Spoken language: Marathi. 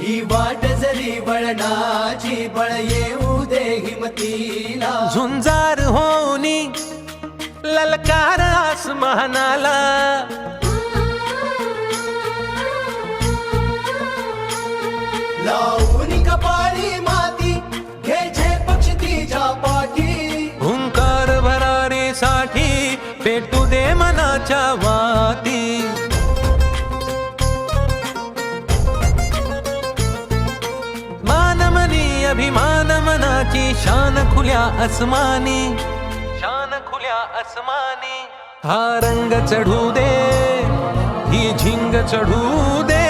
ही वाट जरी वळणाची बळ येऊ दे हिमतीला झुंजार होनी ललकार आसमानाला लावून कपाळी माती घे पक्ष तिच्या पाठी हुंकार भरारीसाठी पेटू दे मनाच्या वाती मानमनी अभिमान मनाची शान खुल्या आसमानी शान खुल्या आसमानी हा रंग चढू दे ही झिंग चढू दे